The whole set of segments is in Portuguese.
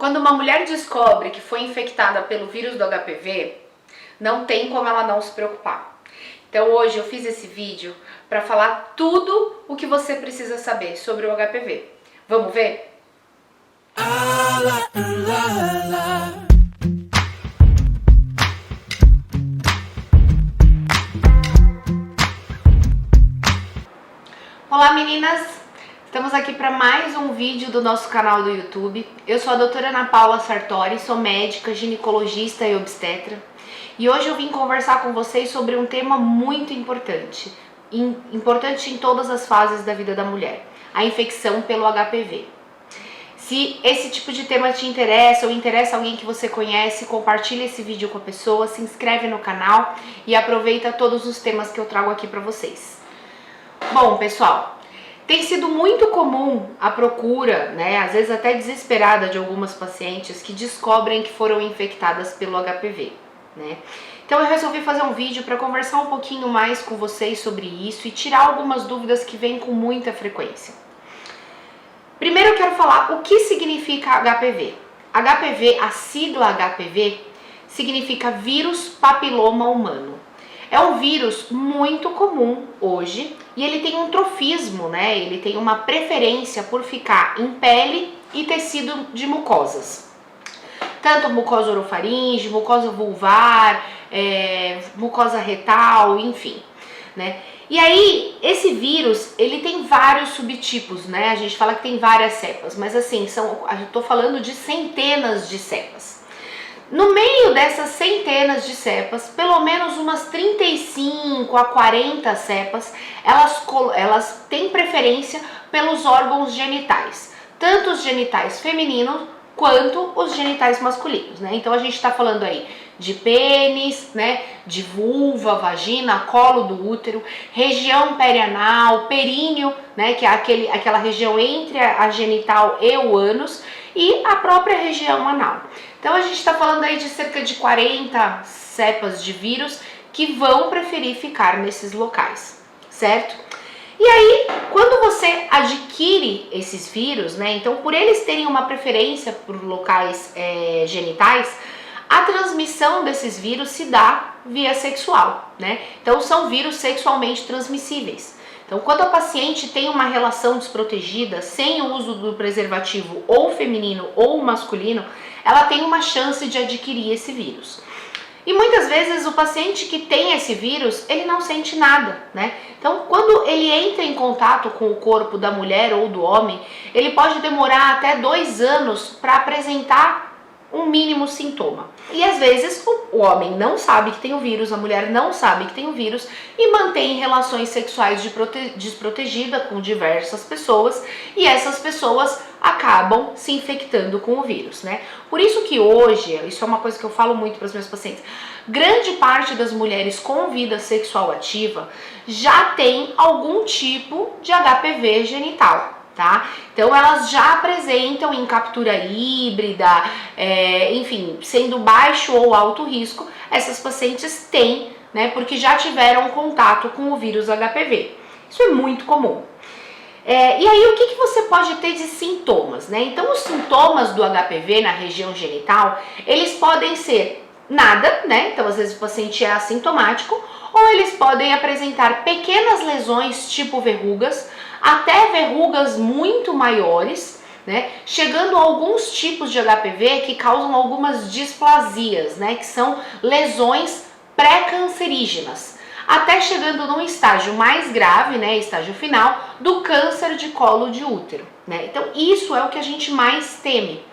Quando uma mulher descobre que foi infectada pelo vírus do HPV, não tem como ela não se preocupar. Então hoje eu fiz esse vídeo para falar tudo o que você precisa saber sobre o HPV. Vamos ver? Olá meninas! Estamos aqui para mais um vídeo do nosso canal do YouTube. Eu sou a doutora Ana Paula Sartori, sou médica, ginecologista e obstetra. E hoje eu vim conversar com vocês sobre um tema muito importante, importante em todas as fases da vida da mulher, a infecção pelo HPV. Se esse tipo de tema te interessa ou interessa alguém que você conhece, compartilha esse vídeo com a pessoa, se inscreve no canal e aproveita todos os temas que eu trago aqui para vocês. Bom, pessoal, tem sido muito comum a procura, né, às vezes até desesperada, de algumas pacientes que descobrem que foram infectadas pelo HPV, né? Então eu resolvi fazer um vídeo para conversar um pouquinho mais com vocês sobre isso e tirar algumas dúvidas que vêm com muita frequência. Primeiro eu quero falar o que significa HPV. HPV, a sigla HPV, significa vírus papiloma humano. É um vírus muito comum hoje e ele tem um trofismo, né? Ele tem uma preferência por ficar em pele e tecido de mucosas. Tanto mucosa orofaringe, mucosa vulvar, mucosa retal, enfim, né? E aí, esse vírus, ele tem vários subtipos, né? A gente fala que tem várias cepas, mas assim, eu tô falando de centenas de cepas. No meio dessas centenas de cepas, pelo menos umas 35 a 40 cepas, elas têm preferência pelos órgãos genitais, tanto os genitais femininos quanto os genitais masculinos, né? Então a gente tá falando aí de pênis, né, de vulva, vagina, colo do útero, região perianal, períneo, né, que é aquela região entre a genital e o ânus, e a própria região anal. Então a gente está falando aí de cerca de 40 cepas de vírus que vão preferir ficar nesses locais, certo? E aí, quando você adquire esses vírus, né, então por eles terem uma preferência por locais genitais, a transmissão desses vírus se dá via sexual, né? Então são vírus sexualmente transmissíveis. Então quando a paciente tem uma relação desprotegida, sem o uso do preservativo ou feminino ou masculino, ela tem uma chance de adquirir esse vírus. E muitas vezes o paciente que tem esse vírus, ele não sente nada, né? Então, quando ele entra em contato com o corpo da mulher ou do homem, ele pode demorar até 2 anos para apresentar um mínimo sintoma. E às vezes o homem não sabe que tem o vírus, a mulher não sabe que tem o vírus e mantém relações sexuais desprotegida com diversas pessoas e essas pessoas acabam se infectando com o vírus, né? Por isso que hoje, isso é uma coisa que eu falo muito para os meus pacientes, grande parte das mulheres com vida sexual ativa já tem algum tipo de HPV genital. Tá? Então elas já apresentam em captura híbrida, enfim, sendo baixo ou alto risco, essas pacientes têm, né, porque já tiveram contato com o vírus HPV. Isso é muito comum. E aí o que você pode ter de sintomas, né? Então os sintomas do HPV na região genital, eles podem ser nada, né? Então às vezes o paciente é assintomático, ou eles podem apresentar pequenas lesões tipo verrugas, até verrugas muito maiores, né? Chegando a alguns tipos de HPV que causam algumas displasias, né? Que são lesões pré-cancerígenas, até chegando num estágio mais grave, né? Estágio final do câncer de colo de útero, né? Então isso é o que a gente mais teme.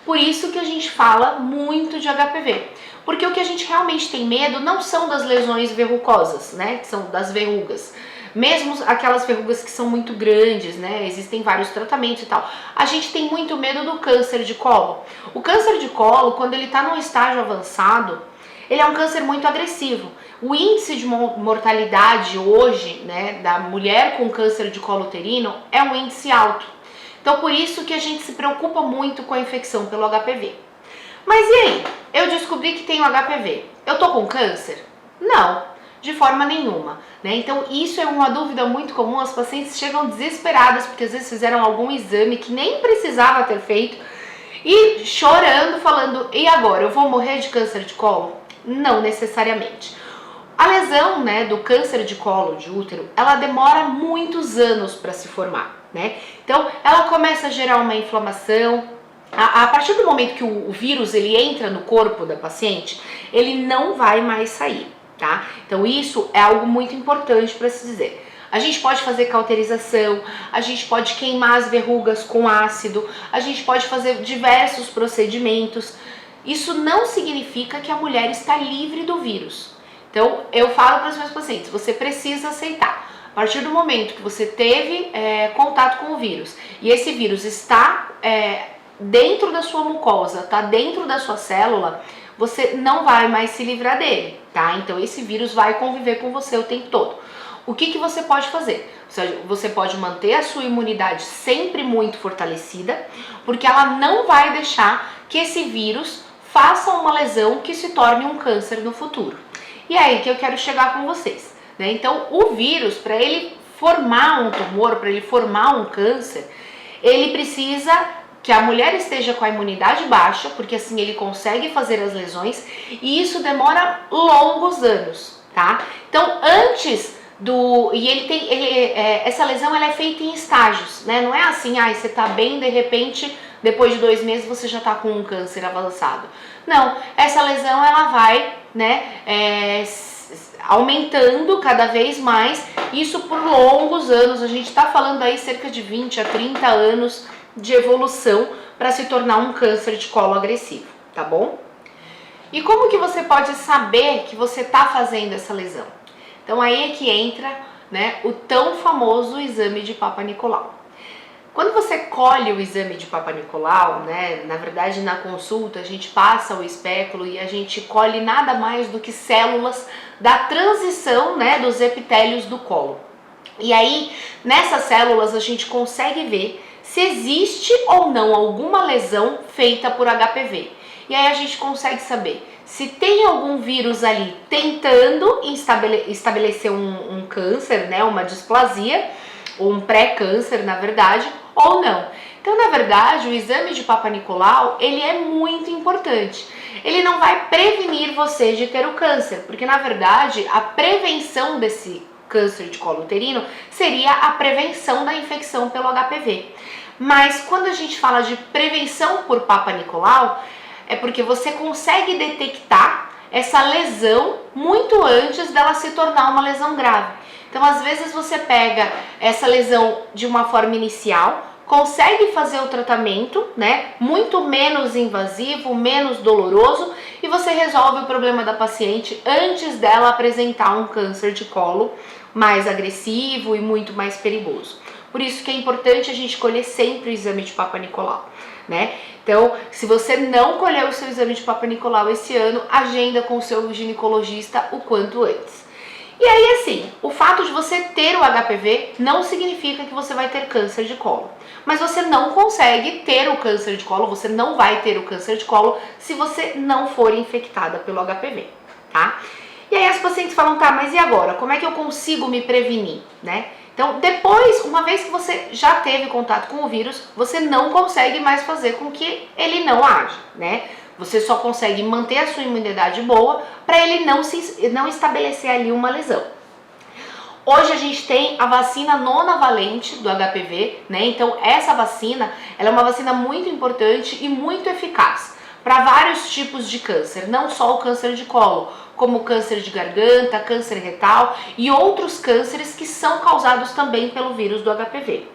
Por isso que a gente fala muito de HPV, porque o que a gente realmente tem medo não são das lesões verrucosas, né? Que são das verrugas. Mesmo aquelas verrugas que são muito grandes, né? Existem vários tratamentos e tal. A gente tem muito medo do câncer de colo. O câncer de colo, quando ele está num estágio avançado, ele é um câncer muito agressivo. O índice de mortalidade hoje, né, da mulher com câncer de colo uterino é um índice alto. Então por isso que a gente se preocupa muito com a infecção pelo HPV. Mas e aí? Eu descobri que tenho HPV. Eu tô com câncer? Não. De forma nenhuma, né? Então isso é uma dúvida muito comum, as pacientes chegam desesperadas porque às vezes fizeram algum exame que nem precisava ter feito e chorando, falando, e agora, eu vou morrer de câncer de colo? Não necessariamente. A lesão, né, do câncer de colo de útero, ela demora muitos anos para se formar, né? Então, ela começa a gerar uma inflamação. A partir do momento que o vírus ele entra no corpo da paciente, ele não vai mais sair, tá? Então, isso é algo muito importante para se dizer. A gente pode fazer cauterização, a gente pode queimar as verrugas com ácido, a gente pode fazer diversos procedimentos. Isso não significa que a mulher está livre do vírus. Então, eu falo para os meus pacientes, você precisa aceitar. A partir do momento que você teve contato com o vírus e esse vírus está dentro da sua mucosa, está dentro da sua célula, você não vai mais se livrar dele, tá? Então, esse vírus vai conviver com você o tempo todo. O que você pode fazer? Você pode manter a sua imunidade sempre muito fortalecida, porque ela não vai deixar que esse vírus faça uma lesão que se torne um câncer no futuro. E é aí que eu quero chegar com vocês, né? Então, o vírus, para ele formar um tumor, para ele formar um câncer, ele precisa que a mulher esteja com a imunidade baixa, porque assim ele consegue fazer as lesões, e isso demora longos anos, tá? Então, antes essa lesão ela é feita em estágios, né? Não é assim, você tá bem, de repente, depois de 2 meses você já tá com um câncer avançado. Não, essa lesão ela vai, né, aumentando cada vez mais, isso por longos anos. A gente tá falando aí cerca de 20 a 30 anos de evolução para se tornar um câncer de colo agressivo, tá bom? E como que você pode saber que você tá fazendo essa lesão? Então aí é que entra, né, o tão famoso exame de Papa Nicolau. Quando você colhe o exame de Papa Nicolau, né, na verdade na consulta a gente passa o espéculo e a gente colhe nada mais do que células da transição, né, dos epitélios do colo. E aí nessas células a gente consegue ver se existe ou não alguma lesão feita por HPV. E aí a gente consegue saber se tem algum vírus ali tentando estabelecer um câncer, né, uma displasia, ou um pré-câncer, na verdade, ou não. Então, na verdade, o exame de Papa Nicolau, ele é muito importante. Ele não vai prevenir você de ter o câncer, porque, na verdade, a prevenção desse câncer de colo uterino seria a prevenção da infecção pelo HPV. Mas, quando a gente fala de prevenção por Papa Nicolau, é porque você consegue detectar essa lesão muito antes dela se tornar uma lesão grave. Então, às vezes você pega essa lesão de uma forma inicial, consegue fazer o tratamento, né, muito menos invasivo, menos doloroso, e você resolve o problema da paciente antes dela apresentar um câncer de colo mais agressivo e muito mais perigoso. Por isso que é importante a gente colher sempre o exame de Papa Nicolau, né? Então, se você não colheu o seu exame de Papa Nicolau esse ano, agenda com o seu ginecologista o quanto antes. E aí, assim, o fato de você ter o HPV não significa que você vai ter câncer de colo. Mas você não consegue ter o câncer de colo, você não vai ter o câncer de colo se você não for infectada pelo HPV, tá? E aí as pacientes falam, tá, mas e agora? Como é que eu consigo me prevenir, né? Então, depois, uma vez que você já teve contato com o vírus, você não consegue mais fazer com que ele não age, né? Você só consegue manter a sua imunidade boa para ele não estabelecer ali uma lesão. Hoje a gente tem a vacina nonavalente do HPV, né? Então, essa vacina, ela é uma vacina muito importante e muito eficaz para vários tipos de câncer, não só o câncer de colo, como câncer de garganta, câncer retal e outros cânceres que são causados também pelo vírus do HPV.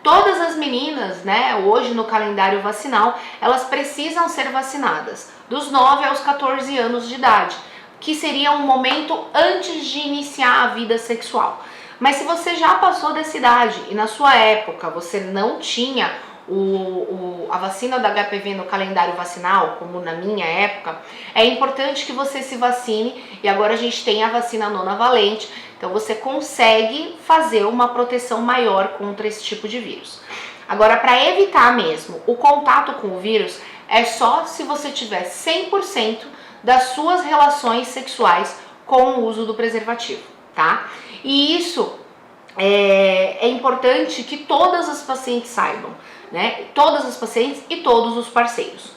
Todas as meninas, né, hoje no calendário vacinal, elas precisam ser vacinadas dos 9 aos 14 anos de idade, que seria um momento antes de iniciar a vida sexual. Mas se você já passou dessa idade e na sua época você não tinha a vacina da HPV no calendário vacinal, como na minha época, é importante que você se vacine e agora a gente tem a vacina nonavalente, então você consegue fazer uma proteção maior contra esse tipo de vírus. Agora, para evitar mesmo o contato com o vírus, é só se você tiver 100% das suas relações sexuais com o uso do preservativo, tá? E isso é importante que todas as pacientes saibam. né? Todas as pacientes e todos os parceiros.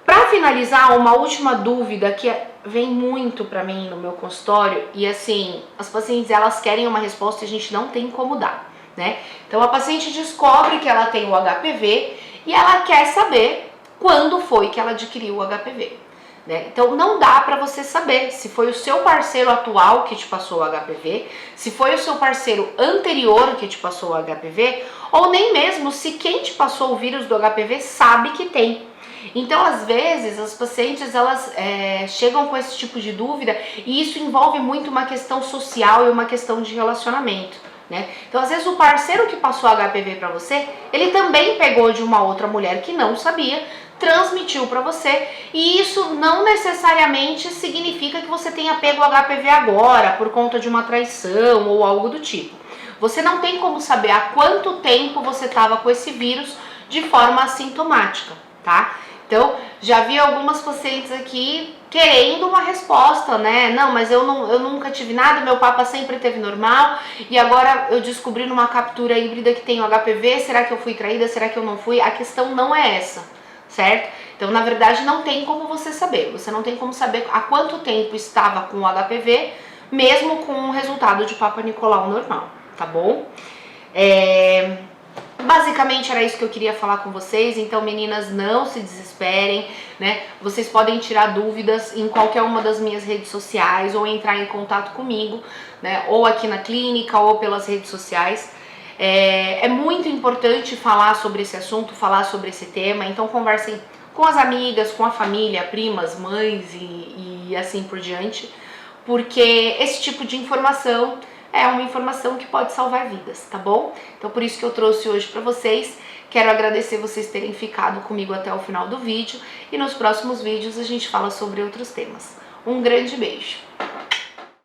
Para finalizar, uma última dúvida que vem muito para mim no meu consultório, e assim, as pacientes elas querem uma resposta e a gente não tem como dar, né? Então a paciente descobre que ela tem o HPV e ela quer saber quando foi que ela adquiriu o HPV, né? Então não dá para você saber se foi o seu parceiro atual que te passou o HPV, se foi o seu parceiro anterior que te passou o HPV, ou nem mesmo se quem te passou o vírus do HPV sabe que tem. Então, às vezes, as pacientes elas chegam com esse tipo de dúvida e isso envolve muito uma questão social e uma questão de relacionamento, né? Então, às vezes, o parceiro que passou HPV para você, ele também pegou de uma outra mulher que não sabia, transmitiu para você, e isso não necessariamente significa que você tenha pego o HPV agora por conta de uma traição ou algo do tipo. Você não tem como saber há quanto tempo você estava com esse vírus de forma assintomática, tá? Então, já vi algumas pacientes aqui querendo uma resposta, né? Não, mas eu nunca tive nada, meu papa sempre teve normal e agora eu descobri numa captura híbrida que tem o HPV, será que eu fui traída, será que eu não fui? A questão não é essa, certo? Então, na verdade, não tem como você saber. Você não tem como saber há quanto tempo estava com o HPV, mesmo com o resultado de Papa Nicolau normal, tá bom? Basicamente era isso que eu queria falar com vocês, então meninas, não se desesperem, né? Vocês podem tirar dúvidas em qualquer uma das minhas redes sociais ou entrar em contato comigo, né? Ou aqui na clínica ou pelas redes sociais. É muito importante falar sobre esse assunto, falar sobre esse tema, então conversem com as amigas, com a família, primas, mães e assim por diante, porque esse tipo de informação é uma informação que pode salvar vidas, tá bom? Então por isso que eu trouxe hoje para vocês. Quero agradecer vocês terem ficado comigo até o final do vídeo e nos próximos vídeos a gente fala sobre outros temas. Um grande beijo!